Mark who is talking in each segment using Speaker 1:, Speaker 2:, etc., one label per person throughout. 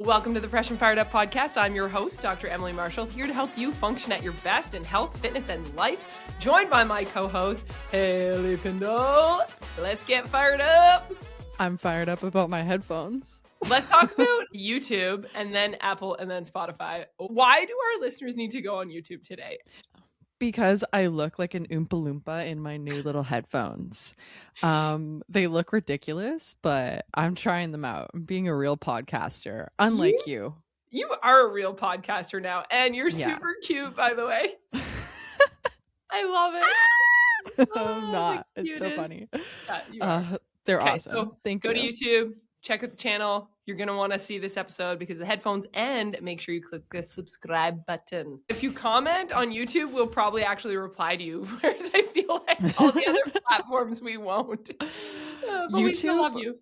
Speaker 1: Welcome to the Fresh and Fired Up podcast. I'm your host, Dr. Emily Marshall, here to help you function at your best in health, fitness, and life. Joined by my co-host, Hailee Piendl. Let's get fired up.
Speaker 2: I'm fired up about my headphones.
Speaker 1: Let's talk about YouTube and then Apple and then Spotify. Why do our listeners need to go on YouTube today?
Speaker 2: Because I look like an Oompa Loompa in my new little headphones. They look ridiculous, but I'm trying them out. I'm being a real podcaster, unlike you.
Speaker 1: You are a real podcaster now, and you're super cute, by the way. I love it.
Speaker 2: I'm not. It's so funny.
Speaker 1: Yeah,
Speaker 2: they're awesome.
Speaker 1: So
Speaker 2: Thank you.
Speaker 1: Go to YouTube, check out the channel. You're going to want to see this episode because of the headphones, and make sure you click the subscribe button. If you comment on YouTube, we'll probably actually reply to you, whereas I feel like all the other platforms we won't. But YouTube, we still love you.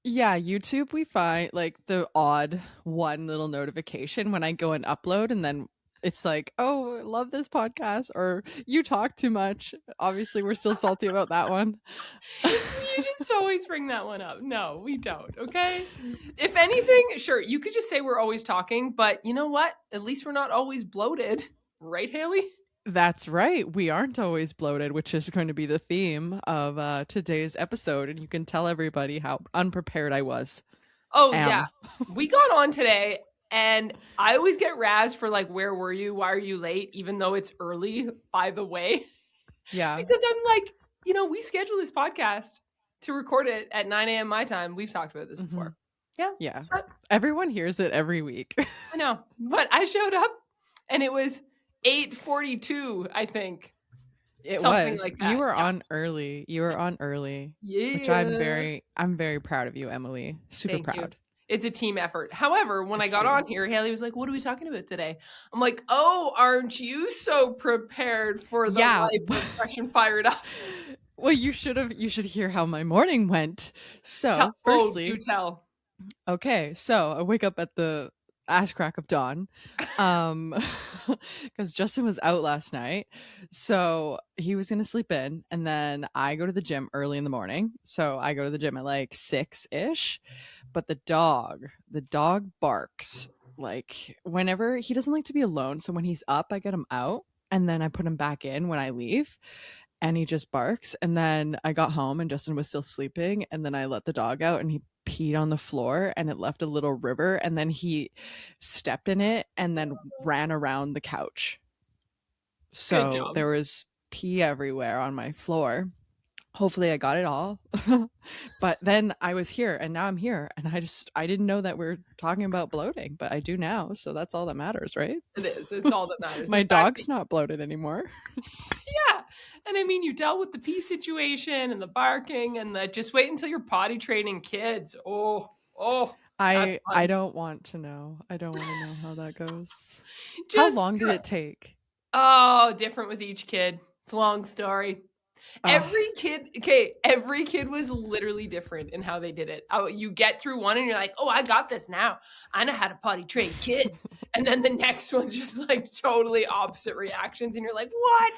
Speaker 2: Yeah, YouTube, we find like the odd one little notification when I go and upload, and then it's like, oh, I love this podcast, or you talk too much. Obviously, we're still salty about that one.
Speaker 1: You just always bring that one up. No, we don't, okay? If anything, sure, you could just say we're always talking, but you know what? At least we're not always bloated. Right, Hailee?
Speaker 2: That's right. We aren't always bloated, which is going to be the theme of today's episode, and you can tell everybody how unprepared I was.
Speaker 1: Oh, yeah. We got on today. And I always get razzed for like, where were you? Why are you late? Even though it's early, by the way.
Speaker 2: Yeah.
Speaker 1: Because I'm like, we schedule this podcast to record it at 9 a.m. my time. We've talked about this before. Yeah.
Speaker 2: Yeah. Everyone hears it every week.
Speaker 1: I know. But I showed up and it was 8:42, I think.
Speaker 2: It something was. Like that. You were on early. Yeah. Which I'm very proud of you, Emily. Super
Speaker 1: Thank
Speaker 2: proud.
Speaker 1: You. It's a team effort. However, when I got on here, Hailee was like, what are we talking about today? I'm like, oh, aren't you so prepared for the life of Fresh and Fired Up?
Speaker 2: Well, you should hear how my morning went. So firstly,
Speaker 1: do tell.
Speaker 2: Okay, so I wake up at the ass crack of dawn because Justin was out last night, so he was gonna sleep in, and then I go to the gym early in the morning. So I go to the gym at like 6-ish. But the dog barks like whenever he doesn't like to be alone. So when he's up, I get him out and then I put him back in when I leave, and he just barks. And then I got home and Justin was still sleeping, and then I let the dog out and he peed on the floor and it left a little river, and then he stepped in it and then ran around the couch. So there was pee everywhere on my floor. Hopefully I got it all. But then I was here and now I'm here, and I didn't know that we're talking about bloating, but I do now. So that's all that matters, right?
Speaker 1: It is. It's all that matters.
Speaker 2: My dog's not bloated anymore.
Speaker 1: Yeah. And I mean, you dealt with the pee situation and the barking and the just wait until you're potty training kids.
Speaker 2: I don't want to know. I don't want to know how that goes. How long did it take?
Speaker 1: Oh, different with each kid. It's a long story. Every kid was literally different in how they did it. You get through one and you're like, oh, I got this now. I know how to potty train kids. And then the next one's just like totally opposite reactions. And you're like, what?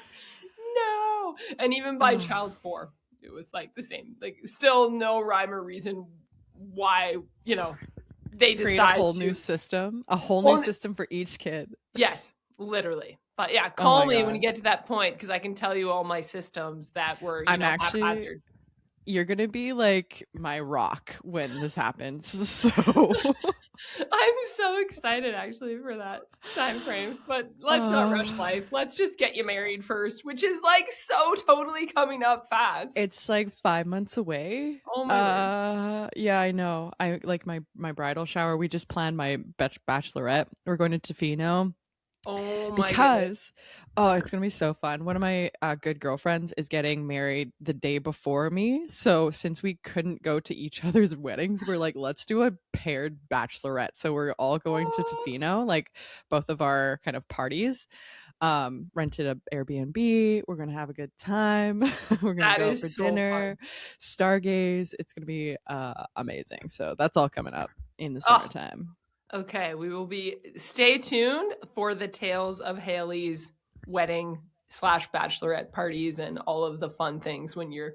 Speaker 1: No. And even by child 4, it was like the same. Like still no rhyme or reason why, they
Speaker 2: create
Speaker 1: decide
Speaker 2: a whole new system. A whole new system for each kid.
Speaker 1: Yes, literally. But yeah, call me when you get to that point, because I can tell you all my systems that were haphazard.
Speaker 2: You're going to be like my rock when this happens. So
Speaker 1: I'm so excited actually for that time frame. But let's not rush life. Let's just get you married first, which is like so totally coming up fast.
Speaker 2: It's like 5 months away.
Speaker 1: Oh my word.
Speaker 2: Yeah, I know. I like my bridal shower. We just planned my bachelorette. We're going to Tofino.
Speaker 1: Oh my
Speaker 2: because it's gonna be so fun. One of my good girlfriends is getting married the day before me, so since we couldn't go to each other's weddings, we're like, let's do a paired bachelorette. So we're all going to Tofino, like both of our kind of parties. Rented a Airbnb. We're gonna have a good time. We're gonna go for dinner, stargaze. It's gonna be amazing. So that's all coming up in the summertime.
Speaker 1: Okay, we will stay tuned for the tales of Hailee's wedding / bachelorette parties and all of the fun things when you're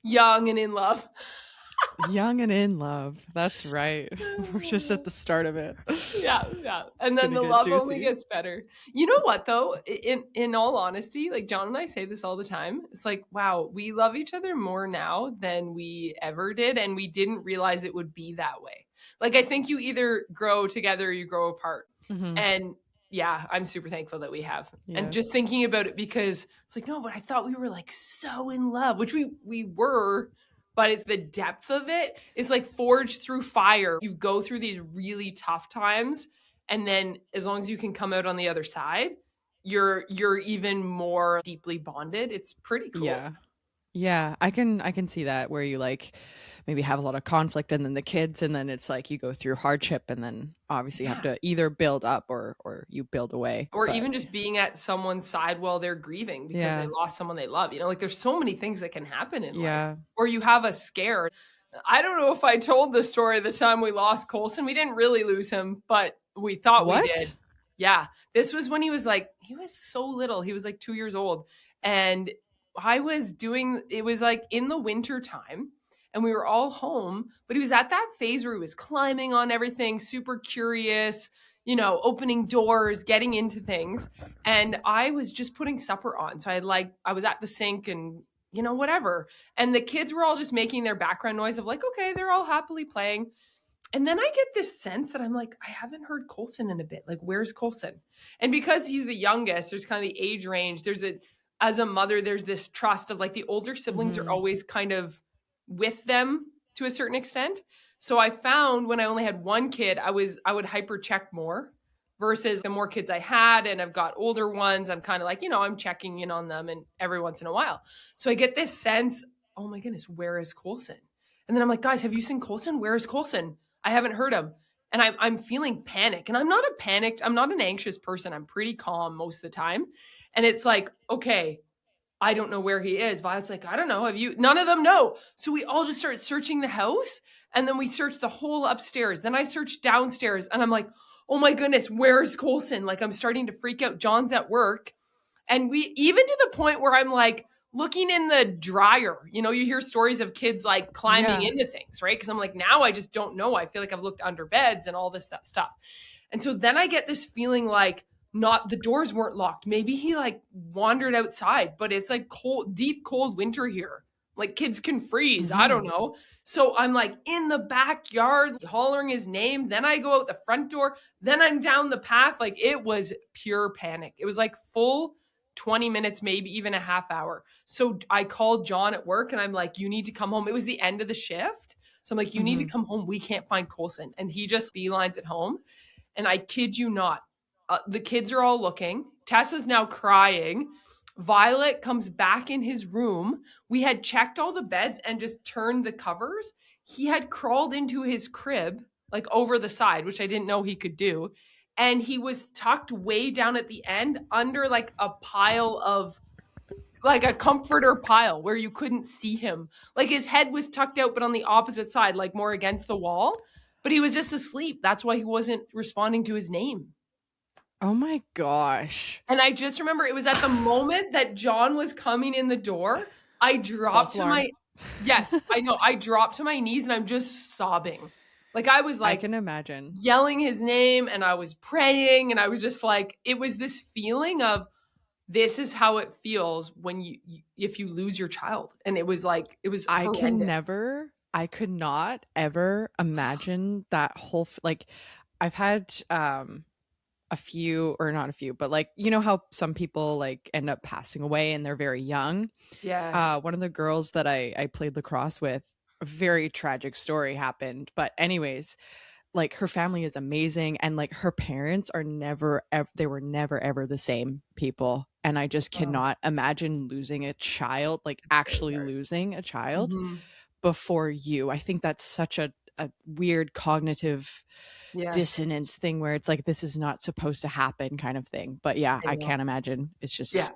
Speaker 1: young and in love.
Speaker 2: Young and in love. That's right. We're just at the start of it.
Speaker 1: Yeah, yeah.
Speaker 2: It's
Speaker 1: And then
Speaker 2: gonna
Speaker 1: the
Speaker 2: get
Speaker 1: love only
Speaker 2: juicy.
Speaker 1: gets better. You know what though? In all honesty, like John and I say this all the time. It's like, wow, we love each other more now than we ever did, and we didn't realize it would be that way. Like I think you either grow together or you grow apart.
Speaker 2: Mhm.
Speaker 1: And yeah, I'm super thankful that we have. And
Speaker 2: Yeah.
Speaker 1: just thinking about it because it's like, no, but I thought we were like so in love, which we were, but it's the depth of it. It's like forged through fire. You go through these really tough times, and then as long as you can come out on the other side, you're even more deeply bonded. It's pretty cool.
Speaker 2: Yeah. Yeah, I can see that where you like maybe have a lot of conflict and then the kids and then it's like you go through hardship and then obviously you have
Speaker 1: Yeah.
Speaker 2: to either build up or you build away.
Speaker 1: Or
Speaker 2: But
Speaker 1: even just being at someone's side while they're grieving because they
Speaker 2: yeah.
Speaker 1: lost someone they love. You know, like there's so many things that can happen in life.
Speaker 2: Yeah.
Speaker 1: Or you have a scare. I don't know if I told the story the time we lost Colson. We didn't really lose him, but we thought we did.
Speaker 2: What?
Speaker 1: Yeah. This was when he was so little. He was like 2 years old. And it was like in the winter time and we were all home, but he was at that phase where he was climbing on everything, super curious, opening doors, getting into things. And I was just putting supper on. So I was at the sink and, whatever. And the kids were all just making their background noise of like, okay, they're all happily playing. And then I get this sense that I'm like, I haven't heard Colson in a bit. Like, where's Colson? And because he's the youngest, there's kind of the age range. As a mother, there's this trust of like the older siblings are
Speaker 2: Mhm.
Speaker 1: always kind of with them to a certain extent. So I found when I only had one kid, I would hyper check more versus the more kids I had and I've got older ones, I'm kind of like, I'm checking in on them and every once in a while. So I get this sense, oh my goodness, where is Colson? And then I'm like, guys, have you seen Colson? Where is Colson? I haven't heard him. And I'm feeling panic. And I'm not an anxious person. I'm pretty calm most of the time. And it's like, okay, I don't know where he is. Violet's like, I don't know. Have you? None of them know. So we all just start searching the house. And then we search the whole upstairs. Then I search downstairs and I'm like, oh my goodness, where's Colson? Like I'm starting to freak out. John's at work. And we even to the point where I'm like looking in the dryer. You hear stories of kids like climbing
Speaker 2: Yeah.
Speaker 1: into things, right? Because I'm like, now I just don't know. I feel like I've looked under beds and all this stuff. And so then I get this feeling like not the doors weren't locked. Maybe he like wandered outside, but it's like cold, deep, cold winter here. Like kids can freeze. I don't
Speaker 2: Mhm.
Speaker 1: know. So I'm like in the backyard hollering his name. Then I go out the front door. Then I'm down the path. Like it was pure panic. It was like full 20 minutes, maybe even a half hour. So I called John at work and I'm like, you need to come home. It was the end of the shift. So I'm like, you need to
Speaker 2: Mhm.
Speaker 1: come home. We can't find Colson. And he just beelines it home. And I kid you not, the kids are all looking. Tessa's now crying. Violet comes back in his room. We had checked all the beds and just turned the covers. He had crawled into his crib, like over the side, which I didn't know he could do. And he was tucked way down at the end under like a pile of like a comforter pile where you couldn't see him. Like his head was tucked out, but on the opposite side, like more against the wall. But he was just asleep. That's why he wasn't responding to his name.
Speaker 2: Oh my gosh.
Speaker 1: And I just remember it was at the moment that John was coming in the door. I dropped
Speaker 2: False
Speaker 1: to
Speaker 2: alarm.
Speaker 1: my, yes, I know. I dropped to my knees and I'm just sobbing. Like I was
Speaker 2: I
Speaker 1: like
Speaker 2: can imagine.
Speaker 1: yelling his name and I was praying and I was just like, it was this feeling of this is how it feels when if you lose your child. And it was like, it was horrendous.
Speaker 2: I could not ever imagine that whole like I've had a few or not a few but like how some people like end up passing away and they're very young.
Speaker 1: Yes.
Speaker 2: One of the girls that I played lacrosse with, a very tragic story happened, but anyways, like her family is amazing and like her parents are they were never ever the same people, and I just
Speaker 1: Oh,
Speaker 2: cannot imagine losing a child, like actually
Speaker 1: very
Speaker 2: losing a child
Speaker 1: hard.
Speaker 2: before you. I think that's such a weird cognitive
Speaker 1: Yes.
Speaker 2: dissonance thing where it's like this is not supposed to happen kind of thing. But yeah,
Speaker 1: I
Speaker 2: I
Speaker 1: know.
Speaker 2: can't imagine. It's
Speaker 1: Yeah.
Speaker 2: just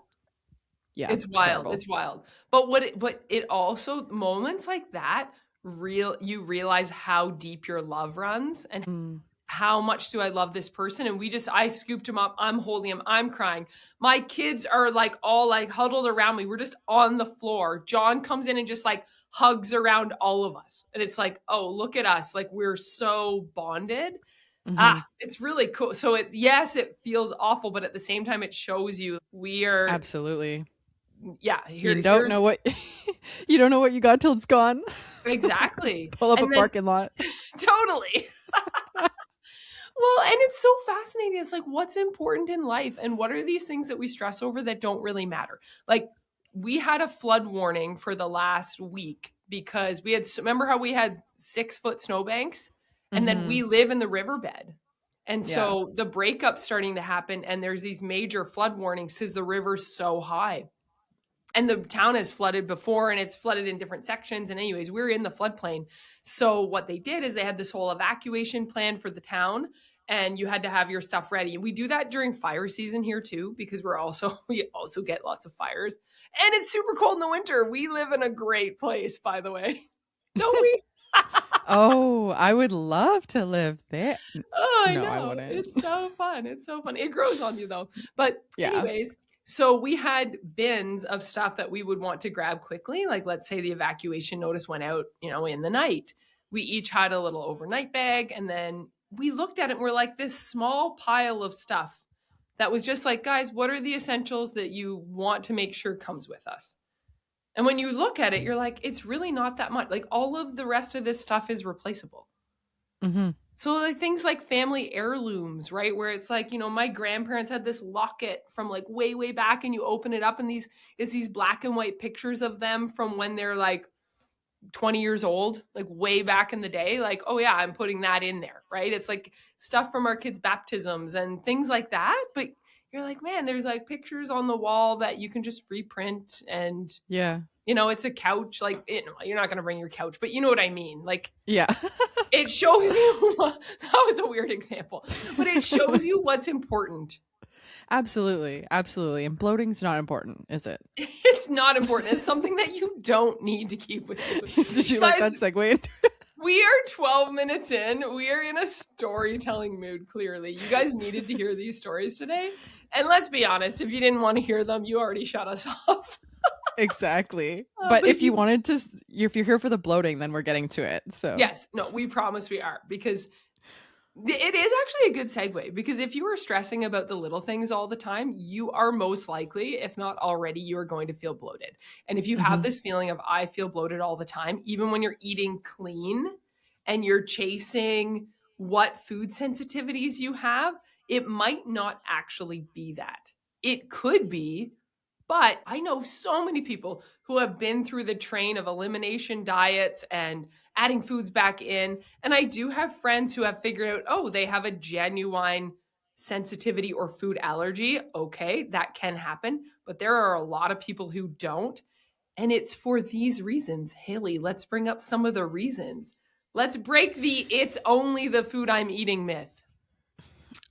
Speaker 2: yeah,
Speaker 1: It's wild.
Speaker 2: terrible.
Speaker 1: It's wild. But it also moments like that you realize how deep your love runs and
Speaker 2: Mm,
Speaker 1: how much do I love this person? And I scooped him up. I'm holding him. I'm crying. My kids are like all like huddled around me. We're just on the floor. John comes in and just like hugs around all of us. And it's like, oh, look at us. Like we're so bonded.
Speaker 2: Mhm.
Speaker 1: It's really cool. So it's, yes, it feels awful, but at the same time, it shows you we are,
Speaker 2: Absolutely.
Speaker 1: yeah,
Speaker 2: You don't
Speaker 1: here's
Speaker 2: know what you don't know what you got till it's gone.
Speaker 1: exactly.
Speaker 2: Pull up a
Speaker 1: And then
Speaker 2: parking lot.
Speaker 1: totally. Well, and it's so fascinating. It's like, what's important in life? And what are these things that we stress over that don't really matter? Like, we had a flood warning for the last week because we had, remember how we had 6-foot snowbanks? And then we
Speaker 2: Mhm.
Speaker 1: live in the riverbed. And
Speaker 2: Yeah.
Speaker 1: so the breakup's starting to happen, and there's these major flood warnings because the river's so high. And the town has flooded before, and it's flooded in different sections. And anyways, we're in the floodplain. So what they did is they had this whole evacuation plan for the town, and you had to have your stuff ready. We do that during fire season here too, because we also get lots of fires. And it's super cold in the winter. We live in a great place, by the way. Don't we?
Speaker 2: Oh, I would love to live there.
Speaker 1: Oh, I
Speaker 2: No, I
Speaker 1: know.
Speaker 2: wouldn't.
Speaker 1: It's so fun. It's so fun. It grows on you though. But
Speaker 2: Yeah.
Speaker 1: anyways, so we had bins of stuff that we would want to grab quickly. Like let's say the evacuation notice went out, in the night. We each had a little overnight bag, and then we looked at it and we're like this small pile of stuff that was just like, guys, what are the essentials that you want to make sure comes with us? And when you look at it, you're like, it's really not that much. Like all of the rest of this stuff is replaceable.
Speaker 2: Mhm.
Speaker 1: So like things like family heirlooms, right? Where it's like, my grandparents had this locket from like way, way back, and you open it up and it's these black and white pictures of them from when they're like 20 years old, like way back in the day. Like, oh yeah, I'm putting that in there, right? It's like stuff from our kids' baptisms and things like that. But you're like, man, there's like pictures on the wall that you can just reprint, and
Speaker 2: Yeah.
Speaker 1: it's a couch. Like, you're not going to bring your couch, but you know what I mean? Like,
Speaker 2: Yeah.
Speaker 1: it shows you that was a weird example, but it shows you what's important.
Speaker 2: Absolutely. Absolutely. And bloating's not important, is it?
Speaker 1: It's not important. It's something that you don't need to keep with you.
Speaker 2: Did you like
Speaker 1: Guys,
Speaker 2: that segue?
Speaker 1: we are 12 minutes in. We are in a storytelling mood, clearly. You guys needed to hear these stories today. And let's be honest, if you didn't want to hear them, you already shut us off.
Speaker 2: Exactly. But if you wanted to, if you're here for the bloating, then we're getting to it. So
Speaker 1: yes, no, we promise we are, because it is actually a good segue, because if you are stressing about the little things all the time, you are most likely, if not already, you are going to feel bloated. And if you have
Speaker 2: Mhm.
Speaker 1: this feeling of, I feel bloated all the time, even when you're eating clean and you're chasing what food sensitivities you have, it might not actually be that. It could be, but I know so many people who have been through the train of elimination diets and adding foods back in. And I do have friends who have figured out, oh, they have a genuine sensitivity or food allergy. Okay, that can happen. But there are a lot of people who don't. And it's for these reasons. Hailee, let's bring up some of the reasons. Let's break the it's only the food I'm eating myth.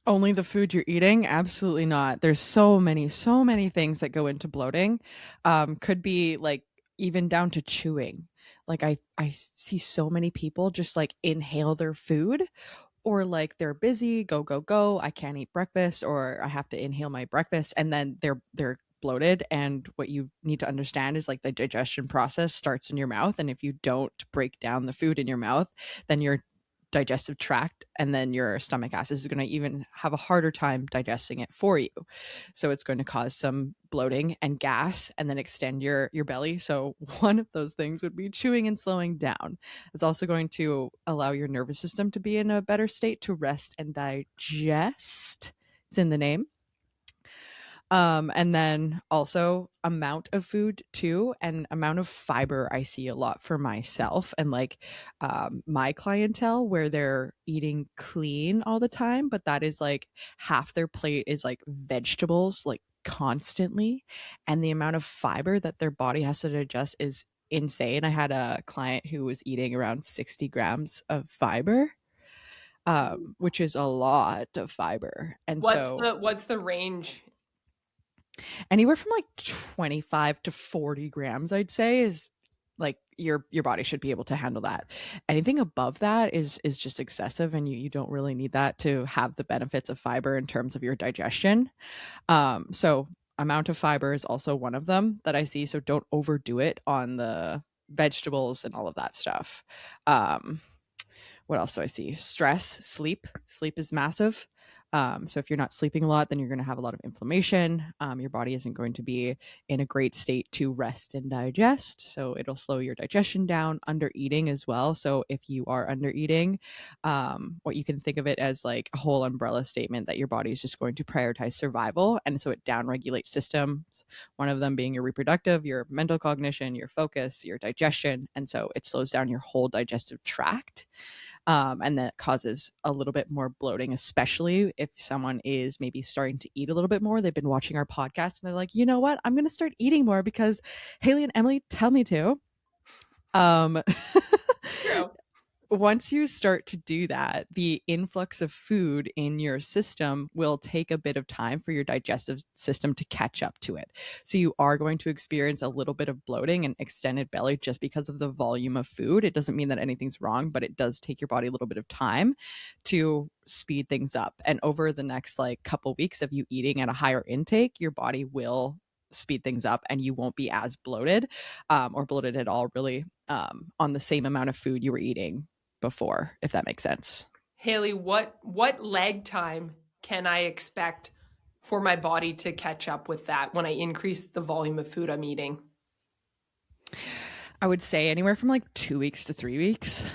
Speaker 2: Only the food you're eating? Absolutely not. There's so many things that go into bloating. Could be like even down to chewing. Like I see so many people just like inhale their food, or like they're busy, go go go, I can't eat breakfast, or I have to inhale my breakfast, and then they're bloated. And what you need to understand is like the digestion process starts in your mouth, and if you don't break down the food in your mouth, then your digestive tract and then your stomach acid is going to even have a harder time digesting it for you. So it's going to cause some bloating and gas and then extend your belly. So one of those things would be chewing and slowing down. It's also going to allow your nervous system to be in a better state to rest and digest. It's in the name. And then also amount of food too, and amount of fiber I see a lot for myself and like my clientele, where they're eating clean all the time, but that is like half their plate is like vegetables, like constantly, and the amount of fiber that their body has to digest is insane. I had a client who was eating around 60 grams of fiber, which is a lot of fiber. And so
Speaker 1: What's the range?
Speaker 2: anywhere from like 25 to 40 grams, I'd say, is like your body should be able to handle that. Anything above that is just excessive, and you don't really need that to have the benefits of fiber in terms of your digestion. So amount of fiber is also one of them that I see. So don't overdo it on vegetables and all of that stuff. What else do I see? Stress, sleep. Sleep is massive. So if you're not sleeping a lot, then you're going to have a lot of inflammation. Your body isn't going to be in a great state to rest and digest. So it'll slow your digestion down. Under eating as well. So if you are under eating, what you can think of it as like a whole umbrella statement that your body is just going to prioritize survival. And so it downregulates systems, one of them being your reproductive, your mental cognition, your focus, your digestion. And so it slows down your whole digestive tract. And that causes a little bit more bloating, especially if someone is maybe starting to eat a little bit more. They've been watching our podcast and they're like, you know what? I'm going to start eating more because Hailee and Emily tell me to.
Speaker 1: True.
Speaker 2: Once you start to do that, the influx of food in your system will take a bit of time for your digestive system to catch up to it. So you are going to experience a little bit of bloating and extended belly just because of the volume of food. It doesn't mean that anything's wrong, but it does take your body a little bit of time to speed things up. And over the next like couple weeks of you eating at a higher intake, your body will speed things up and you won't be as bloated or bloated at all, really, on the same amount of food you were eating before, if that makes sense.
Speaker 1: Hailee, what lag time can I expect for my body to catch up with that when I increase the volume of food I'm eating?
Speaker 2: I would say anywhere from like 2 weeks to 3 weeks,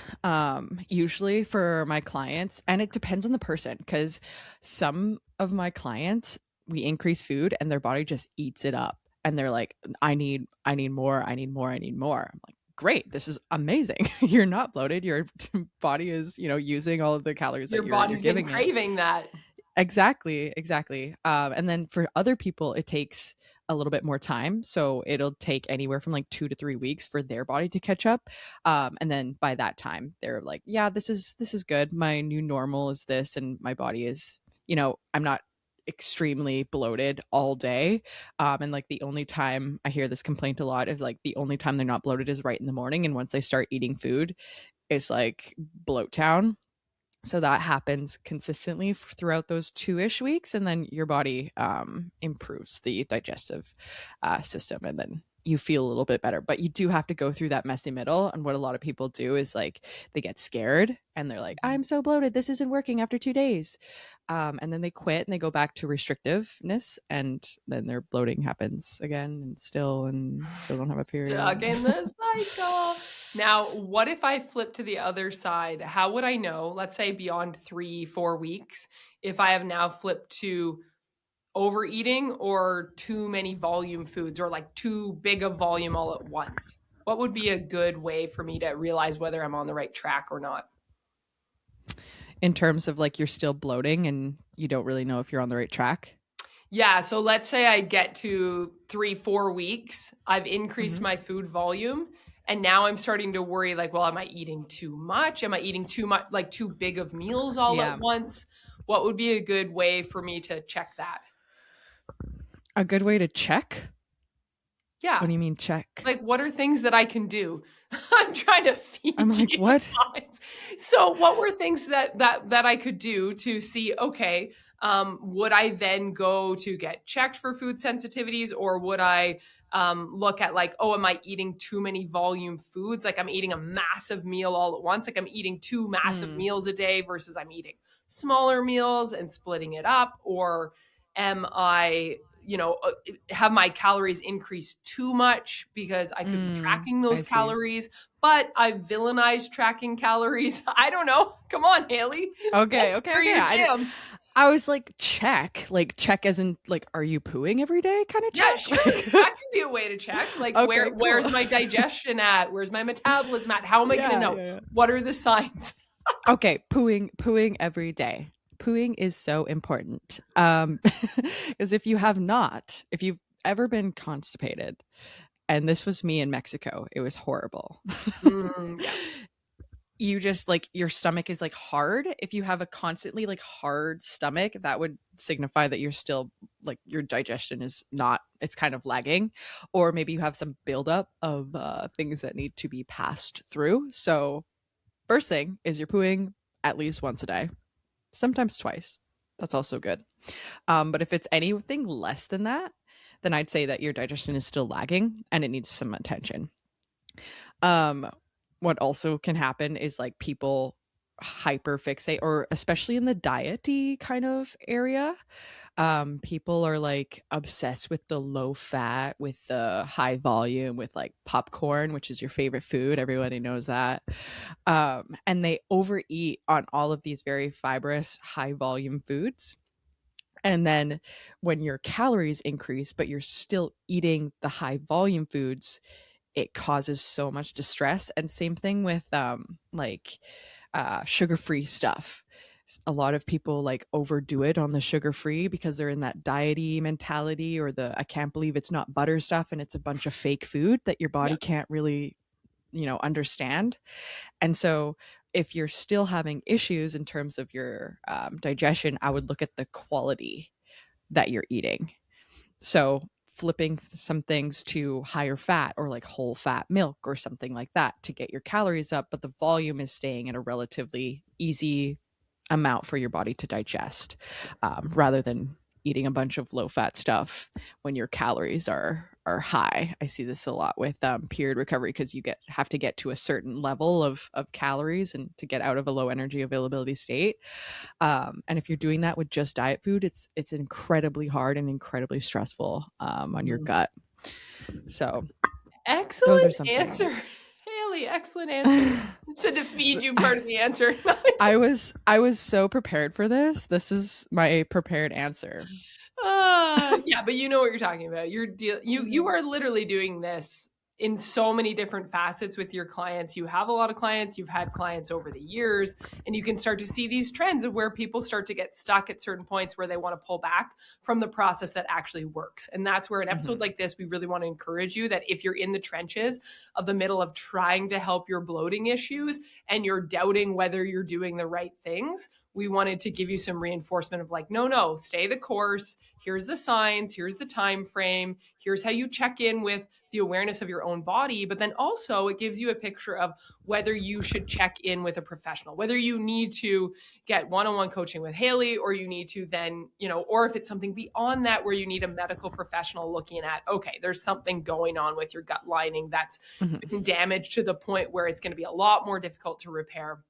Speaker 2: usually for my clients. And it depends on the person, because some of my clients, we increase food and their body just eats it up. And they're like, I need more, I need more, I need more. I'm like, great, this is amazing. You're not bloated. Your body is, using all of the calories
Speaker 1: Your
Speaker 2: that
Speaker 1: body's
Speaker 2: you're giving
Speaker 1: been craving that.
Speaker 2: Exactly. And then for other people, it takes a little bit more time. So it'll take anywhere from like 2 to 3 weeks for their body to catch up. And then by that time, they're like, yeah, this is good. My new normal is this, and my body is, I'm not extremely bloated all day. And like the only time I hear this complaint a lot is like the only time they're not bloated is right in the morning. And once they start eating food, it's like bloat town. So that happens consistently throughout those 2-ish weeks. And then your body improves the digestive system. And then you feel a little bit better, but you do have to go through that messy middle. And what a lot of people do is like they get scared and they're like, I'm so bloated, this isn't working after 2 days. And then they quit and they go back to restrictiveness, and then their bloating happens again and still don't have a period.
Speaker 1: Stuck in the cycle. Now, what if I flip to the other side? How would I know, let's say beyond 3-4 weeks, if I have now flipped to overeating or too many volume foods, or like too big of volume all at once? What would be a good way for me to realize whether I'm on the right track or not?
Speaker 2: In terms of like you're still bloating and you don't really know if you're on the right track?
Speaker 1: Yeah. So let's say I get to 3-4 weeks, I've increased my food volume, and now I'm starting to worry like, well, am I eating too much? Am I eating too much, like too big of meals all at once? What would be a good way for me to check that?
Speaker 2: A good way to check?
Speaker 1: Yeah.
Speaker 2: What do you mean check?
Speaker 1: Like, what are things that I can do? I'm trying to feed
Speaker 2: I'm like,
Speaker 1: you
Speaker 2: what?
Speaker 1: lines. So what were things that I could do to see, okay, would I then go to get checked for food sensitivities, or would I look at like, oh, am I eating too many volume foods? Like I'm eating a massive meal all at once. Like I'm eating 2 massive meals a day versus I'm eating smaller meals and splitting it up. Or am I, have my calories increased too much because I could be tracking those calories, but I villainized tracking calories. I don't know. Come on, Hailee.
Speaker 2: Okay. I was like, check as in like, are you pooing every day kind of check?
Speaker 1: Yeah, sure. That could be a way to check. Like, okay, where's my digestion at? Where's my metabolism at? How am I going to know? Yeah. What are the signs?
Speaker 2: Okay, pooing every day. Pooing is so important. Because if you've ever been constipated, and this was me in Mexico, it was horrible. Yeah. You just like your stomach is like hard. If you have a constantly like hard stomach, that would signify that you're still like your digestion is not, it's kind of lagging, or maybe you have some buildup of things that need to be passed through. So first thing is you're pooing at least once a day, sometimes twice. That's also good. But if it's anything less than that, then I'd say that your digestion is still lagging and it needs some attention. Um, what also can happen is like people hyper fixate, or especially in the diety kind of area, people are like obsessed with the low fat, with the high volume, with like popcorn, which is your favorite food, everybody knows that. And they overeat on all of these very fibrous high volume foods, and then when your calories increase but you're still eating the high volume foods, it causes so much distress. And same thing with like sugar-free stuff. A lot of people like overdo it on the sugar-free because they're in that diety mentality, or the I can't believe it's not butter stuff and it's a bunch of fake food that your
Speaker 1: Yeah.
Speaker 2: body can't really, understand. And so if you're still having issues in terms of your digestion, I would look at the quality that you're eating. So flipping some things to higher fat, or like whole fat milk or something like that, to get your calories up, but the volume is staying at a relatively easy amount for your body to digest, rather than eating a bunch of low fat stuff when your calories are high. I see this a lot with period recovery, because you have to get to a certain level of calories and to get out of a low energy availability state. And if you're doing that with just diet food, it's incredibly hard and incredibly stressful on your gut. So those are
Speaker 1: Excellent
Speaker 2: some
Speaker 1: answer.
Speaker 2: things.
Speaker 1: Hailee, excellent answer. So to feed you part of the answer.
Speaker 2: I was so prepared for this. This is my prepared answer.
Speaker 1: Yeah, but you know what you're talking about. You are literally doing this in so many different facets with your clients. You have a lot of clients, you've had clients over the years, and you can start to see these trends of where people start to get stuck at certain points where they want to pull back from the process that actually works. And that's where an episode like this, we really want to encourage you that if you're in the trenches of the middle of trying to help your bloating issues and you're doubting whether you're doing the right things, we wanted to give you some reinforcement of like, no, stay the course. Here's the signs, here's the time frame, here's how you check in with the awareness of your own body. But then also it gives you a picture of whether you should check in with a professional, whether you need to get one-on-one coaching with Hailee, or you need to then, or if it's something beyond that where you need a medical professional looking at, okay, there's something going on with your gut lining that's been damaged to the point where it's going to be a lot more difficult to repair.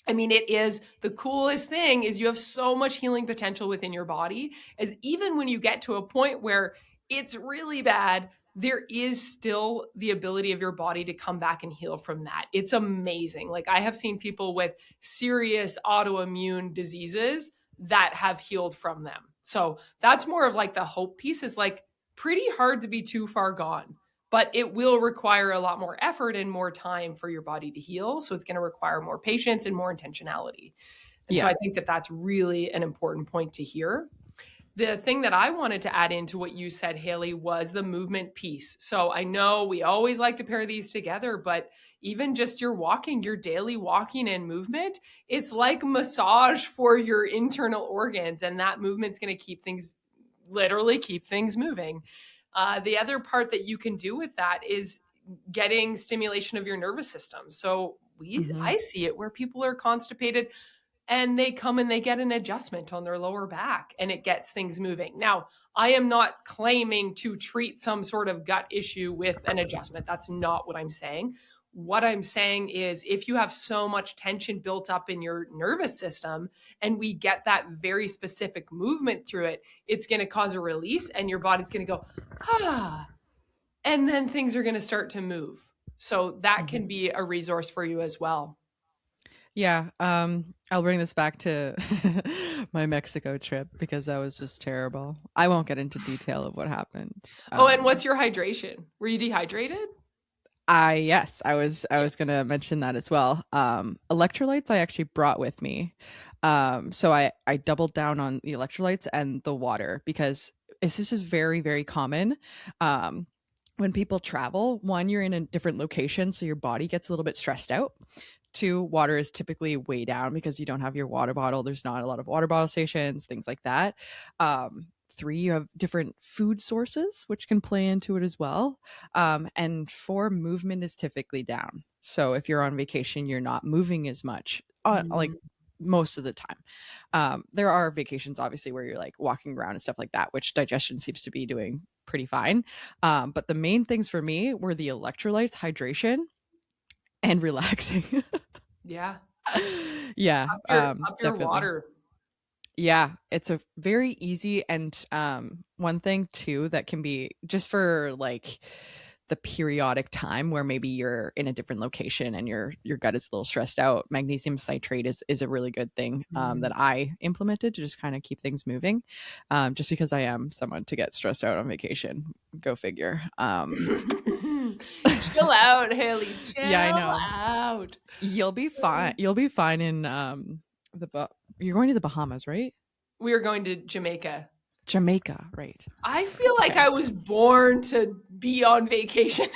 Speaker 1: I mean, it is the coolest thing is you have so much healing potential within your body, as even when you get to a point where it's really bad, there is still the ability of your body to come back and heal from that. It's amazing. Like I have seen people with serious autoimmune diseases that have healed from them. So that's more of like the hope piece, is like pretty hard to be too far gone, but it will require a lot more effort and more time for your body to heal. So it's going to require more patience and more intentionality. And so I think that that's really an important point to hear. The thing that I wanted to add into what you said, Hailee, was the movement piece. So I know we always like to pair these together, but even just your walking, your daily walking and movement, it's like massage for your internal organs. And that movement's going to literally keep things moving. The other part that you can do with that is getting stimulation of your nervous system. So I see it where people are constipated and they come and they get an adjustment on their lower back and it gets things moving. Now, I am not claiming to treat some sort of gut issue with an adjustment. That's not what I'm saying. What I'm saying is if you have so much tension built up in your nervous system and we get that very specific movement through it, it's going to cause a release and your body's going to go, and then things are going to start to move. So that can be a resource for you as well.
Speaker 2: Yeah, I'll bring this back to my Mexico trip because that was just terrible. I won't get into detail of what happened.
Speaker 1: And what's your hydration? Were you dehydrated?
Speaker 2: Yes, I was going to mention that as well. Electrolytes I actually brought with me. So I doubled down on the electrolytes and the water, because this is very, very common. When people travel, one, you're in a different location, so your body gets a little bit stressed out. Two, water is typically way down because you don't have your water bottle. There's not a lot of water bottle stations, things like that. Three, you have different food sources, which can play into it as well. And four, movement is typically down. So if you're on vacation, you're not moving as much, like most of the time. There are vacations, obviously, where you're like walking around and stuff like that, which digestion seems to be doing pretty fine. But the main things for me were the electrolytes, hydration, and relaxing.
Speaker 1: Yeah.
Speaker 2: Yeah,
Speaker 1: Up your
Speaker 2: definitely.
Speaker 1: water.
Speaker 2: Yeah, it's a very easy and one thing too that can be just for like the periodic time where maybe you're in a different location and your gut is a little stressed out. Magnesium citrate is a really good thing that I implemented to just kind of keep things moving. Just because I am someone to get stressed out on vacation. Go figure.
Speaker 1: Chill out, Hailee.
Speaker 2: Yeah, I
Speaker 1: Chill
Speaker 2: know.
Speaker 1: out.
Speaker 2: You'll be fine. You'll be fine in you're going to the Bahamas, right?
Speaker 1: We are going to Jamaica.
Speaker 2: Jamaica, right.
Speaker 1: I feel like
Speaker 2: Okay.
Speaker 1: I was born to be on vacation.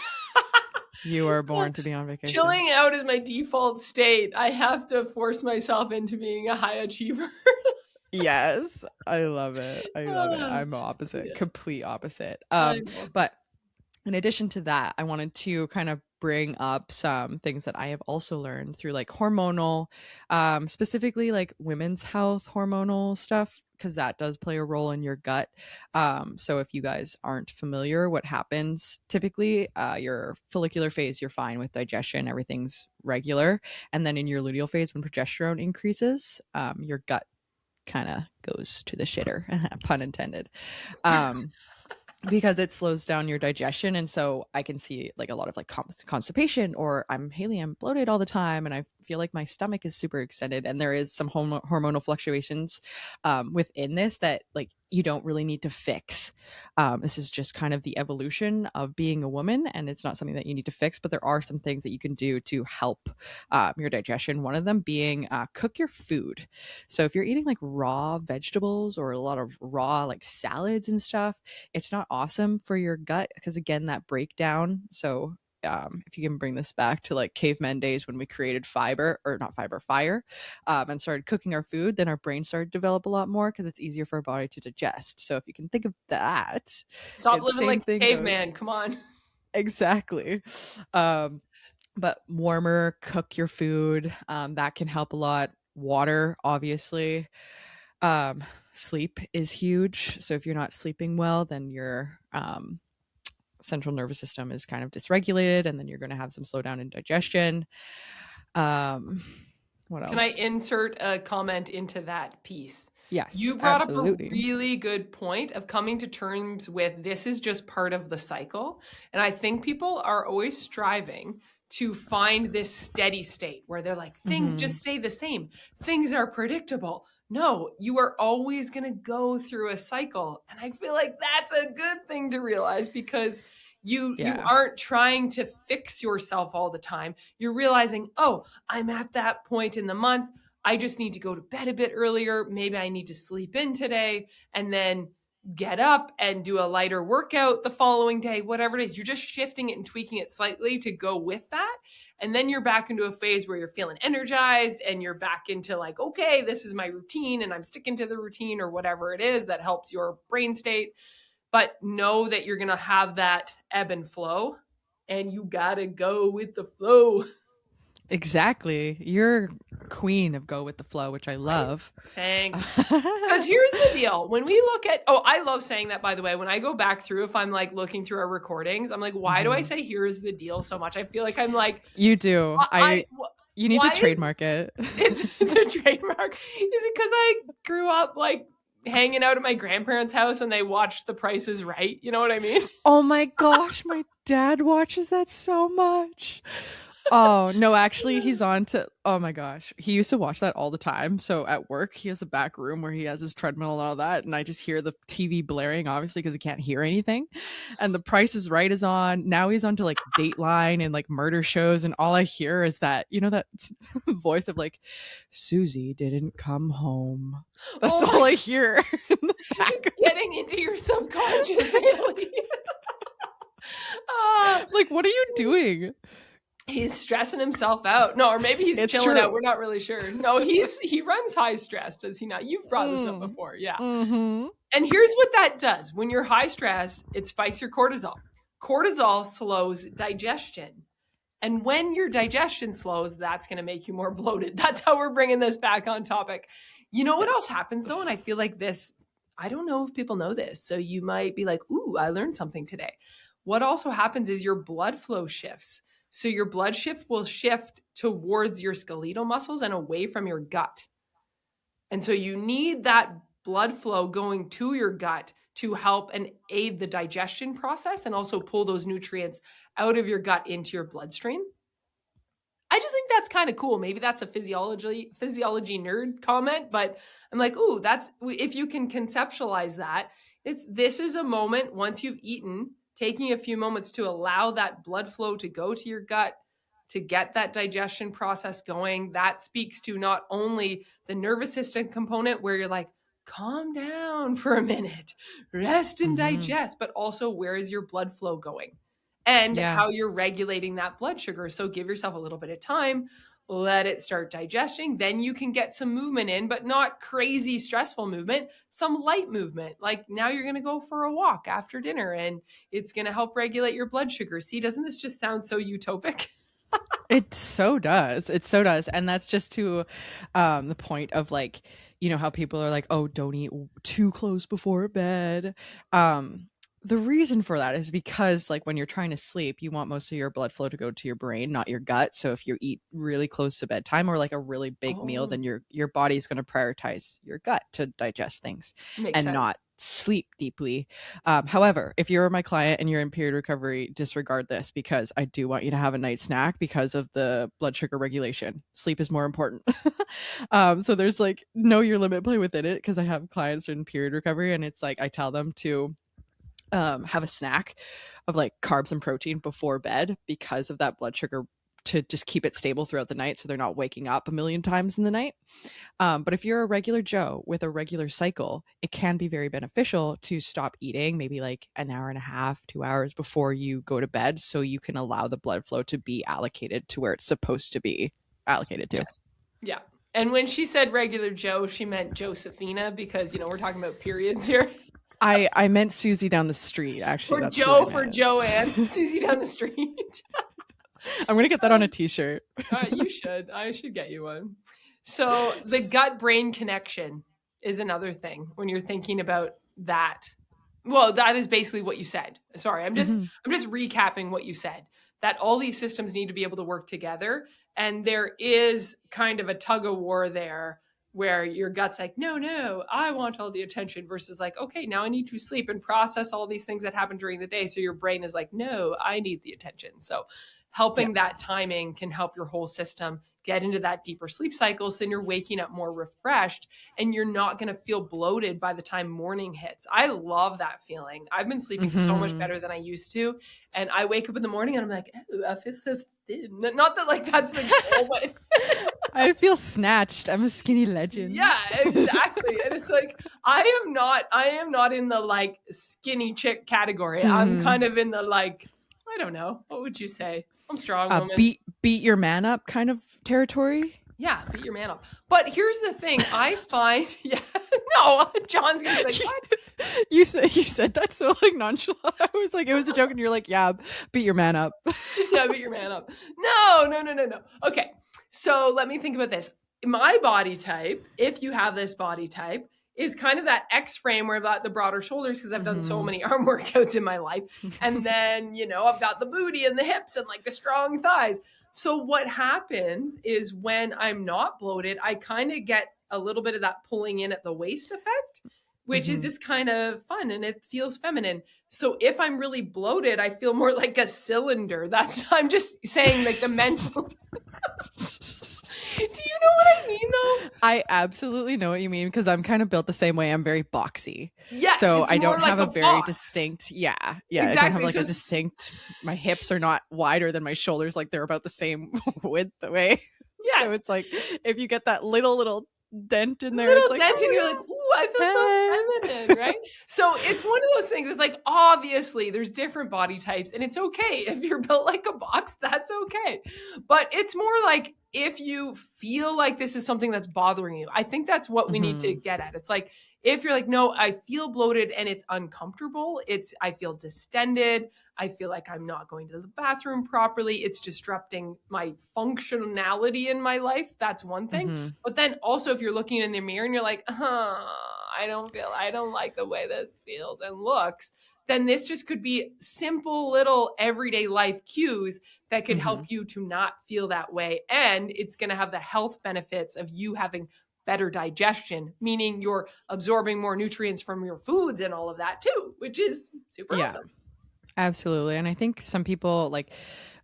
Speaker 2: You were born to be on vacation.
Speaker 1: Chilling out is my default state. I have to force myself into being a high achiever.
Speaker 2: Yes, I love it. I love it. I'm opposite,
Speaker 1: Yeah.
Speaker 2: complete opposite.
Speaker 1: I know.
Speaker 2: But in addition to that, I wanted to kind of bring up some things that I have also learned through like hormonal, specifically like women's health hormonal stuff, because that does play a role in your gut. So if you guys aren't familiar, what happens typically, your follicular phase, you're fine with digestion, everything's regular. And then in your luteal phase, when progesterone increases, your gut kind of goes to the shitter, pun intended. Because it slows down your digestion. And so I can see like a lot of like constipation, or I'm bloated all the time and I feel like my stomach is super extended, and there is some hormonal fluctuations within this that like you don't really need to fix. This is just kind of the evolution of being a woman, and it's not something that you need to fix, but there are some things that you can do to help your digestion. One of them being cook your food. So if you're eating like raw vegetables or a lot of raw like salads and stuff, it's not awesome for your gut, because again, that breakdown. So if you can bring this back to like caveman days when we created fiber, or not fiber, fire, and started cooking our food, then our brain started to develop a lot more because it's easier for our body to digest. So if you can think of that,
Speaker 1: Stop
Speaker 2: it's
Speaker 1: living
Speaker 2: same
Speaker 1: like a
Speaker 2: thing goes.
Speaker 1: caveman. Come on.
Speaker 2: Exactly. But warmer, cook your food. That can help a lot. Water, obviously. Sleep is huge. So if you're not sleeping well, then your central nervous system is kind of dysregulated, and then you're going to have some slowdown in digestion. What else?
Speaker 1: Can I insert a comment into that piece?
Speaker 2: Yes,
Speaker 1: You brought
Speaker 2: absolutely.
Speaker 1: up a really good point of coming to terms with this is just part of the cycle. And I think people are always striving to find this steady state where they're like, things just stay the same. Things are predictable. No, you are always going to go through a cycle. And I feel like that's a good thing to realize, because you aren't trying to fix yourself all the time. You're realizing, oh, I'm at that point in the month. I just need to go to bed a bit earlier. Maybe I need to sleep in today and then get up and do a lighter workout the following day, whatever it is. You're just shifting it and tweaking it slightly to go with that. And then you're back into a phase where you're feeling energized and you're back into like, okay, this is my routine and I'm sticking to the routine, or whatever it is that helps your brain state. But know that you're going to have that ebb and flow, and you got to go with the flow.
Speaker 2: Exactly. You're queen of go with the flow, which I love.
Speaker 1: Thanks. Because here's the deal. When we look at, I love saying that, by the way, when I go back through, if I'm like looking through our recordings, I'm like, why do I say here's the deal so much? I feel like I'm like,
Speaker 2: you do. You need to trademark it.
Speaker 1: It's a trademark. Is it because I grew up like hanging out at my grandparents' house and they watched The Price is Right? You know what I mean?
Speaker 2: Oh my gosh, my dad watches that so much. Oh, no, actually, he's on to, oh my gosh. He used to watch that all the time. So at work, he has a back room where he has his treadmill and all that. And I just hear the TV blaring, obviously, because he can't hear anything. And The Price is Right is on. Now he's on to like Dateline and like murder shows. And all I hear is that, that voice of like, Susie didn't come home. That's all I hear.
Speaker 1: It's getting into your subconscious, Hailee.
Speaker 2: Like, what are you doing?
Speaker 1: He's stressing himself out. No, or maybe he's chilling out. We're not really sure. No, he runs high stress, does he not? You've brought this up before. Yeah. And here's what that does. When you're high stress, it spikes your cortisol. Cortisol slows digestion. And when your digestion slows, that's going to make you more bloated. That's how we're bringing this back on topic. You know what else happens though? And I feel like this, I don't know if people know this. So you might be like, ooh, I learned something today. What also happens is your blood flow shifts. So your blood shift will shift towards your skeletal muscles and away from your gut. And so you need that blood flow going to your gut to help and aid the digestion process and also pull those nutrients out of your gut into your bloodstream. I just think that's kind of cool. Maybe that's a physiology nerd comment, but I'm like, ooh, that's if you can conceptualize that, this is a moment once you've eaten, taking a few moments to allow that blood flow to go to your gut to get that digestion process going. That speaks to not only the nervous system component where you're like, calm down for a minute, rest and digest, but also where is your blood flow going? And how you're regulating that blood sugar. So give yourself a little bit of time, let it start digesting. Then you can get some movement in, but not crazy stressful movement, some light movement. Like now you're going to go for a walk after dinner and it's going to help regulate your blood sugar. See, doesn't this just sound so utopic?
Speaker 2: It so does. It so does. And that's just to the point of like, you know, how people are like, oh, don't eat too close before bed. The reason for that is because like when you're trying to sleep, you want most of your blood flow to go to your brain, not your gut. So if you eat really close to bedtime or like a really big meal, then your body's going to prioritize your gut to digest things and not sleep deeply. However, if you're my client and you're in period recovery, disregard this because I do want you to have a night snack because of the blood sugar regulation. Sleep is more important. So there's like know your limit, play within it, because I have clients in period recovery and it's like I tell them to have a snack of like carbs and protein before bed because of that blood sugar to just keep it stable throughout the night so they're not waking up a million times in the night. But if you're a regular Joe with a regular cycle, it can be very beneficial to stop eating maybe like an hour and a half, 2 hours before you go to bed so you can allow the blood flow to be allocated to where it's supposed to be allocated to.
Speaker 1: Yes. Yeah. And when she said regular Joe, she meant Josephina because, you know, we're talking about periods here.
Speaker 2: I meant Susie down the street, actually.
Speaker 1: Or Joe for Joanne. Susie down the street.
Speaker 2: I'm going to get that on a t-shirt.
Speaker 1: You should. I should get you one. So the gut-brain connection is another thing when you're thinking about that. Well, that is basically what you said. Sorry, I'm just recapping what you said. That all these systems need to be able to work together. And there is kind of a tug of war there where your gut's like, no, I want all the attention versus like, okay, now I need to sleep and process all these things that happen during the day. So your brain is like, no, I need the attention. So helping that timing can help your whole system get into that deeper sleep cycle. So then you're waking up more refreshed and you're not going to feel bloated by the time morning hits. I love that feeling. I've been sleeping so much better than I used to. And I wake up in the morning and I'm like, oh, I feel so thin. Not that like that's the goal, but
Speaker 2: I feel snatched. I'm a skinny legend.
Speaker 1: Yeah, exactly. And it's like, I am not in the like skinny chick category. I'm kind of in the like, I don't know. What would you say? I'm strong woman.
Speaker 2: Beat your man up kind of territory.
Speaker 1: Yeah, beat your man up. But here's the thing. I find, no, John's gonna be like, what?
Speaker 2: You said that so like nonchalant. I was like, it was a joke, and you're like, yeah, beat your man up.
Speaker 1: Yeah, beat your man up. No. Okay, so let me think about this. My body type, if you have this body type, is kind of that X frame where I've got the broader shoulders because I've done so many arm workouts in my life. And then, you know, I've got the booty and the hips and like the strong thighs. So what happens is when I'm not bloated, I kind of get a little bit of that pulling in at the waist effect, which is just kind of fun and it feels feminine. So if I'm really bloated, I feel more like a cylinder. I'm just saying like the mental. Do you know what I mean though?
Speaker 2: I absolutely know what you mean because I'm kind of built the same way. I'm very boxy.
Speaker 1: Yes.
Speaker 2: So I don't
Speaker 1: like
Speaker 2: have a very distinct,
Speaker 1: exactly.
Speaker 2: I don't have like a distinct, my hips are not wider than my shoulders. Like they're about the same width away. Yes. So it's like, if you get that little dent in there, it's like,
Speaker 1: dent and you're like, ooh, I feel so feminine, right? So it's one of those things. It's like, obviously there's different body types and it's okay. If you're built like a box, that's okay. But it's more like if you feel like this is something that's bothering you, I think that's what we need to get at. It's like, if you're like, no, I feel bloated and it's uncomfortable. I feel distended. I feel like I'm not going to the bathroom properly. It's disrupting my functionality in my life. That's one thing. But then also if you're looking in the mirror and you're like, I don't like the way this feels and looks, then this just could be simple little everyday life cues that could help you to not feel that way. And it's going to have the health benefits of you having better digestion, meaning you're absorbing more nutrients from your foods and all of that too, which is super awesome.
Speaker 2: Absolutely. And I think some people, like,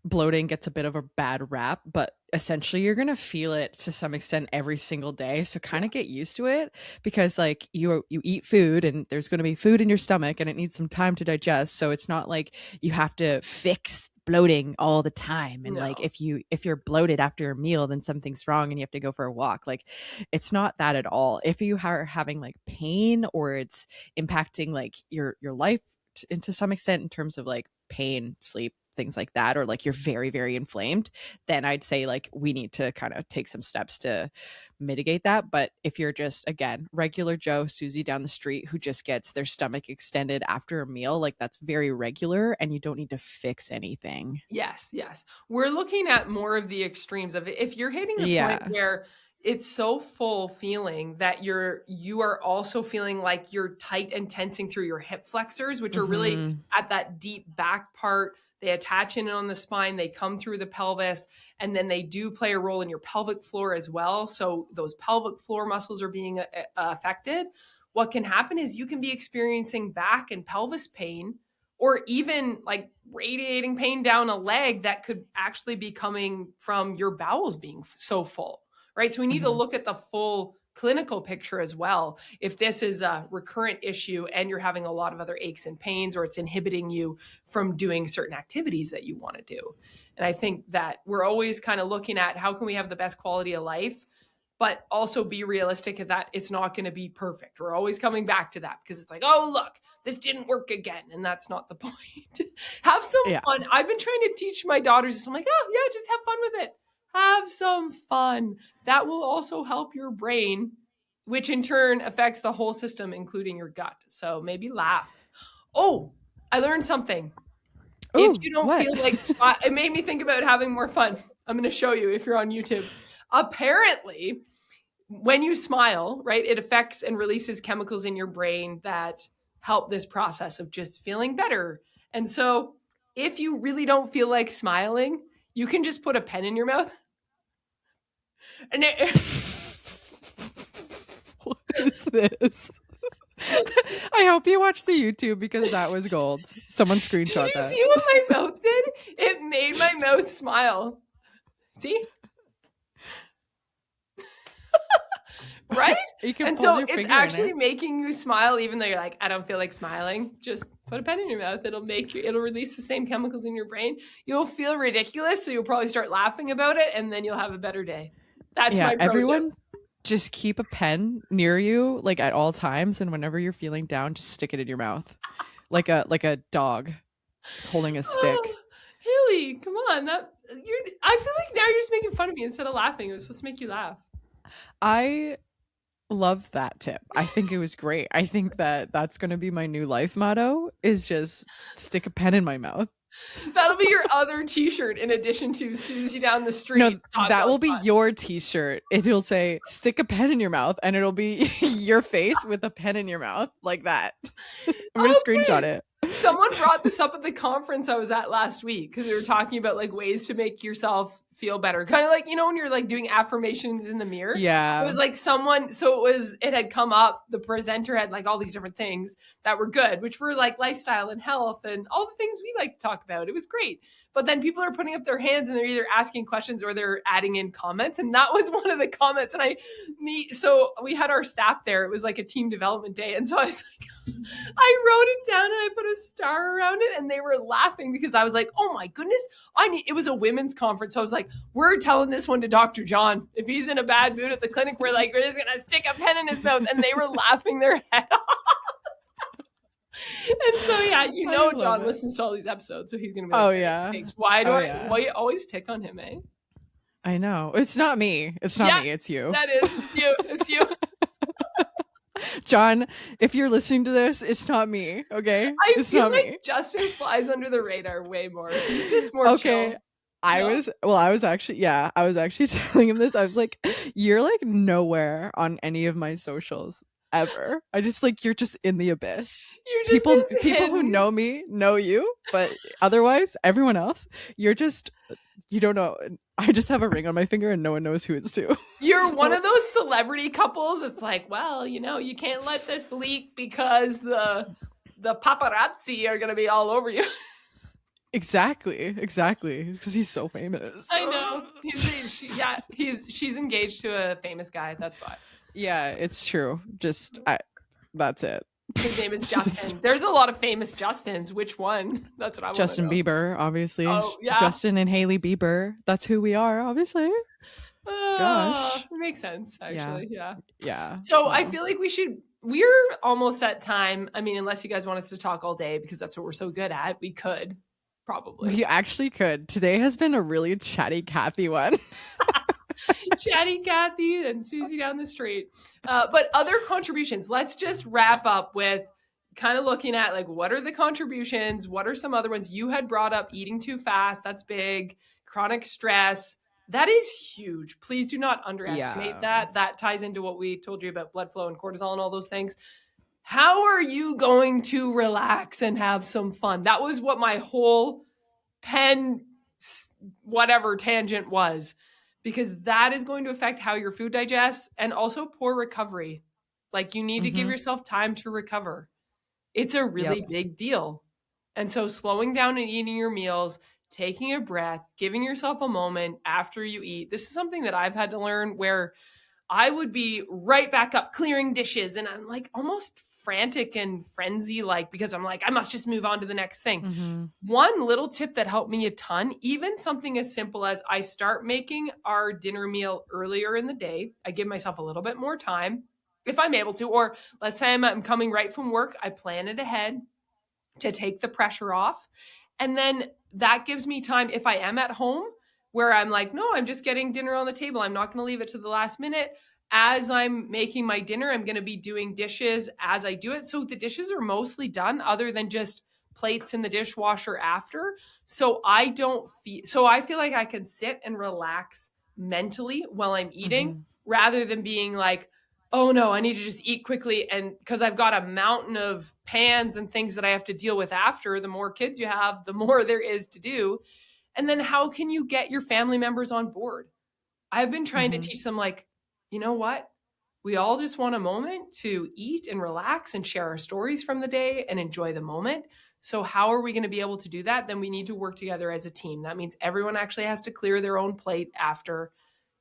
Speaker 2: bloating gets a bit of a bad rap, but essentially you're going to feel it to some extent every single day. So kind of get used to it, because like you eat food and there's going to be food in your stomach and it needs some time to digest. So it's not like you have to fix bloating all the time. And like if you're bloated after a meal, then something's wrong and you have to go for a walk. Like, it's not that at all. If you are having like pain, or it's impacting like your life to some extent in terms of like pain, sleep, things like that, or like you're very, very inflamed, then I'd say like we need to kind of take some steps to mitigate that. But if you're just, again, regular Joe Susie down the street who just gets their stomach extended after a meal, like that's very regular and you don't need to fix anything.
Speaker 1: Yes. We're looking at more of the extremes of it. If you're hitting the point where it's so full feeling that you are also feeling like you're tight and tensing through your hip flexors, which are really at that deep back part. They attach in on the spine, they come through the pelvis, and then they do play a role in your pelvic floor as well. So those pelvic floor muscles are being affected. What can happen is you can be experiencing back and pelvis pain, or even like radiating pain down a leg that could actually be coming from your bowels being so full, right? So we need to look at the full clinical picture as well. If this is a recurrent issue and you're having a lot of other aches and pains, or it's inhibiting you from doing certain activities that you want to do. And I think that we're always kind of looking at how can we have the best quality of life, but also be realistic that it's not going to be perfect. We're always coming back to that, because it's like, oh, look, this didn't work again. And that's not the point. Have some fun. I've been trying to teach my daughters this. I'm like, oh yeah, just have fun with it. Have some fun. That will also help your brain, which in turn affects the whole system, including your gut. So maybe laugh. Oh, I learned something.
Speaker 2: Ooh,
Speaker 1: if you don't feel like it made me think about having more fun. I'm going to show you if you're on YouTube. Apparently, when you smile, right, it affects and releases chemicals in your brain that help this process of just feeling better. And so if you really don't feel like smiling, you can just put a pen in your mouth. And
Speaker 2: what is this? I hope you watched the YouTube, because that was gold. Someone screenshot that.
Speaker 1: Did you see what my mouth did? It made my mouth smile. See? Right? And so it's actually making you smile, even though you're like, I don't feel like smiling. Just put a pen in your mouth. It'll release the same chemicals in your brain. You'll feel ridiculous, so you'll probably start laughing about it, and then you'll have a better day. That's my pro
Speaker 2: everyone
Speaker 1: tip.
Speaker 2: Just keep a pen near you, like at all times, and whenever you're feeling down, just stick it in your mouth, like a dog holding a stick.
Speaker 1: Hailee, come on! I feel like now you're just making fun of me instead of laughing. It was supposed to make you laugh.
Speaker 2: I love that tip. I think it was great. I think that's going to be my new life motto, is just stick a pen in my mouth.
Speaker 1: That'll be your other t-shirt in addition to Susie down the street.
Speaker 2: No, that will be your t-shirt. It'll say stick a pen in your mouth, and it'll be your face with a pen in your mouth, like that. I'm going to screenshot it.
Speaker 1: Someone brought this up at the conference I was at last week, because we were talking about like ways to make yourself feel better. Kind of like, you know, when you're like doing affirmations in the mirror.
Speaker 2: Yeah.
Speaker 1: It was like it had come up, the presenter had like all these different things that were good, which were like lifestyle and health and all the things we like to talk about. It was great. But then people are putting up their hands and they're either asking questions or they're adding in comments. And that was one of the comments. And so we had our staff there. It was like a team development day. And so I was like, I wrote it down and I put a star around it, and they were laughing because I was like, oh my goodness, it was a women's conference. So I was like, we're telling this one to Dr. John. If he's in a bad mood at the clinic, we're just going to stick a pen in his mouth. And they were laughing their head off. And so, John listens to all these episodes, so he's going to be like,
Speaker 2: oh, yeah.
Speaker 1: Thanks. Why you always pick on him, eh?
Speaker 2: I know. It's not me. It's not me. It's you.
Speaker 1: That is you. It's you.
Speaker 2: John, if you're listening to this, it's not me, okay?
Speaker 1: I feel like Justin flies under the radar way more. He's just more chill.
Speaker 2: I was actually telling him this. I was like, you're like nowhere on any of my socials ever. I just like, you're just in the abyss.
Speaker 1: You're just
Speaker 2: People
Speaker 1: this
Speaker 2: people who
Speaker 1: hidden.
Speaker 2: know me know you, but otherwise, everyone else, you're just, you don't know. I just have a ring on my finger and no one knows who it's to.
Speaker 1: You're
Speaker 2: So-
Speaker 1: one of those celebrity couples. It's like, well, you know, you can't let this leak because the paparazzi are gonna be all over you.
Speaker 2: Exactly, because he's so famous.
Speaker 1: I know. She's engaged to a famous guy. That's why.
Speaker 2: Yeah, it's true. That's it.
Speaker 1: His name is Justin. There's a lot of famous Justins. Which one? That's what I want.
Speaker 2: Justin
Speaker 1: to know.
Speaker 2: Bieber, obviously.
Speaker 1: Oh, yeah.
Speaker 2: Justin and Hailee Bieber. That's who we are, obviously. Gosh.
Speaker 1: It makes sense, actually. Yeah.
Speaker 2: Yeah.
Speaker 1: So I feel like we're almost at time. I mean, unless you guys want us to talk all day because that's what we're so good at, we could probably.
Speaker 2: We actually could. Today has been a really chatty Kathy one.
Speaker 1: Chatty Kathy and Susie down the street. But other contributions, let's just wrap up with kind of looking at like, what are the contributions? What are some other ones? You had brought up eating too fast. That's big. Chronic stress. That is huge. Please do not underestimate that. That ties into what we told you about blood flow and cortisol and all those things. How are you going to relax and have some fun? That was what my whole pen, whatever tangent was, because that is going to affect how your food digests and also poor recovery. Like you need to give yourself time to recover. It's a really big deal. And so slowing down and eating your meals, taking a breath, giving yourself a moment after you eat. This is something that I've had to learn where I would be right back up clearing dishes and I'm like almost frantic and frenzy like because I'm like, I must just move on to the next thing. One little tip that helped me a ton, even something as simple as I start making our dinner meal earlier in the day. I give myself a little bit more time if I'm able to, or let's say I'm coming right from work. I plan it ahead to take the pressure off. And then that gives me time if I am at home where I'm like, no, I'm just getting dinner on the table. I'm not going to leave it to the last minute. As I'm making my dinner, I'm going to be doing dishes as I do it. So the dishes are mostly done other than just plates in the dishwasher after. So I feel like I can sit and relax mentally while I'm eating rather than being like, oh no, I need to just eat quickly. And because I've got a mountain of pans and things that I have to deal with after, the more kids you have, the more there is to do. And then how can you get your family members on board? I've been trying to teach them like, you know what? We all just want a moment to eat and relax and share our stories from the day and enjoy the moment. So how are we going to be able to do that? Then we need to work together as a team. That means everyone actually has to clear their own plate after.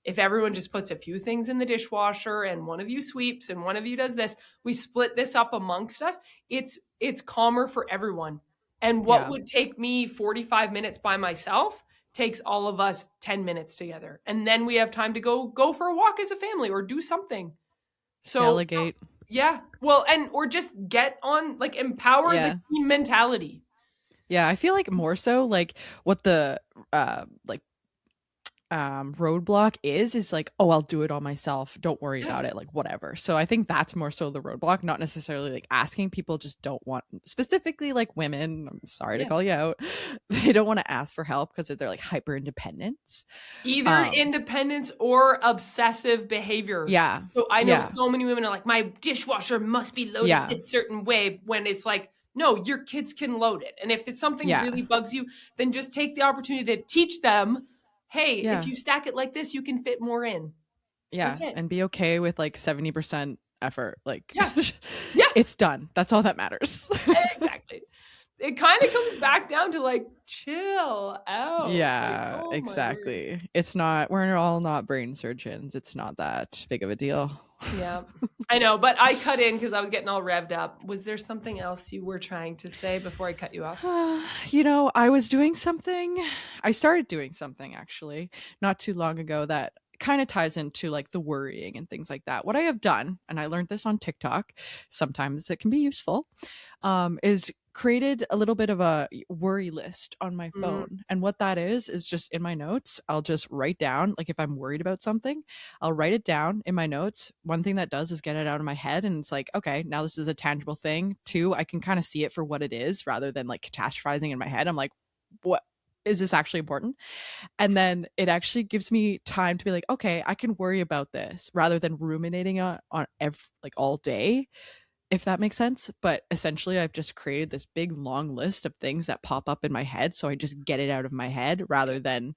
Speaker 1: If everyone just puts a few things in the dishwasher and one of you sweeps and one of you does this, we split this up amongst us. It's calmer for everyone. And what would take me 45 minutes by myself takes all of us 10 minutes together. And then we have time to go for a walk as a family or do something. So
Speaker 2: delegate.
Speaker 1: Yeah. Well, or just get on, like empower the team mentality.
Speaker 2: Yeah. I feel like more so like what the roadblock is like, oh, I'll do it all myself. Don't worry about it. Like whatever. So I think that's more so the roadblock, not necessarily like asking. People just don't want, specifically like women. I'm sorry to call you out. They don't want to ask for help because they're like hyper independence.
Speaker 1: Either independence or obsessive behavior.
Speaker 2: Yeah.
Speaker 1: So I know so many women are like, my dishwasher must be loaded this certain way when it's like, no, your kids can load it. And if it's something really bugs you, then just take the opportunity to teach them, hey, if you stack it like this, you can fit more in.
Speaker 2: Yeah. And be okay with like 70% effort. Like,
Speaker 1: yeah,
Speaker 2: it's done. That's all that matters.
Speaker 1: Exactly. It kind of comes back down to like, chill out.
Speaker 2: Yeah,
Speaker 1: like, oh
Speaker 2: exactly. It's not, we're all not brain surgeons. It's not that big of a deal.
Speaker 1: Yeah, I know. But I cut in because I was getting all revved up. Was there something else you were trying to say before I cut you off?
Speaker 2: I was doing something. I started doing something actually not too long ago that kind of ties into like the worrying and things like that. What I have done, and I learned this on TikTok, sometimes it can be useful, is created a little bit of a worry list on my phone. And what that is just in my notes, I'll just write down, like if I'm worried about something, I'll write it down in my notes. One thing that does is get it out of my head. And it's like, okay, now this is a tangible thing. Two, I can kind of see it for what it is rather than like catastrophizing in my head. I'm like, what? is this actually important? And then it actually gives me time to be like, okay, I can worry about this rather than ruminating on like all day, if that makes sense. But essentially, I've just created this big long list of things that pop up in my head. So I just get it out of my head rather than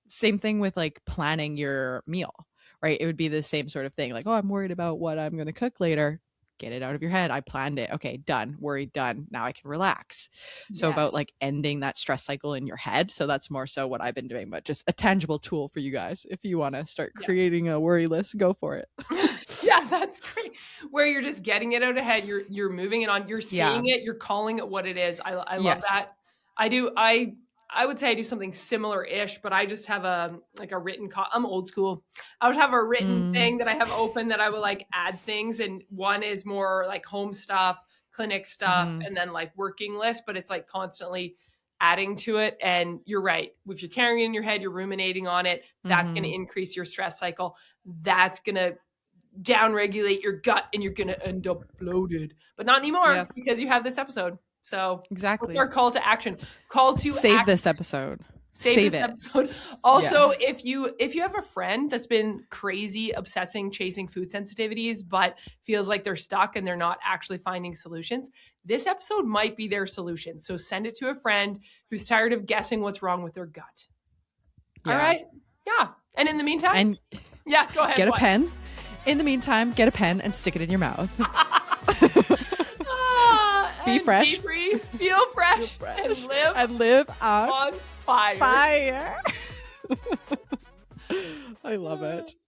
Speaker 2: same thing with like planning your meal, right? It would be the same sort of thing. Like, oh, I'm worried about what I'm going to cook later. Get it out of your head. I planned it. Okay, done. Worried, done. Now I can relax. So about
Speaker 1: Yes.
Speaker 2: like ending that stress cycle in your head. So that's more so what I've been doing, but just a tangible tool for you guys. If you want to start creating a worry list, go for it.
Speaker 1: Yeah, that's great. Where you're just getting it out of head, you're moving it on, you're seeing it, you're calling it what it is. I love that. I would say I do something similar-ish, but I just have a written I'm old school. I would have a written thing that I have open that I would like add things, and one is more like home stuff, clinic stuff, and then like working list, but it's like constantly adding to it. And you're right. If you're carrying it in your head, you're ruminating on it, that's going to increase your stress cycle. That's going to downregulate your gut, and you're going to end up bloated, but not anymore because you have this episode. So
Speaker 2: exactly.
Speaker 1: What's our call to action? Call to
Speaker 2: save this episode.
Speaker 1: Save this episode. Also, if you have a friend that's been crazy obsessing chasing food sensitivities, but feels like they're stuck and they're not actually finding solutions, this episode might be their solution. So send it to a friend who's tired of guessing what's wrong with their gut. All right. Yeah. And in the meantime, go ahead.
Speaker 2: Get a pen. In the meantime, get a pen and stick it in your mouth. Be fresh.
Speaker 1: Be free. Feel fresh. And live
Speaker 2: on
Speaker 1: fire.
Speaker 2: I love it.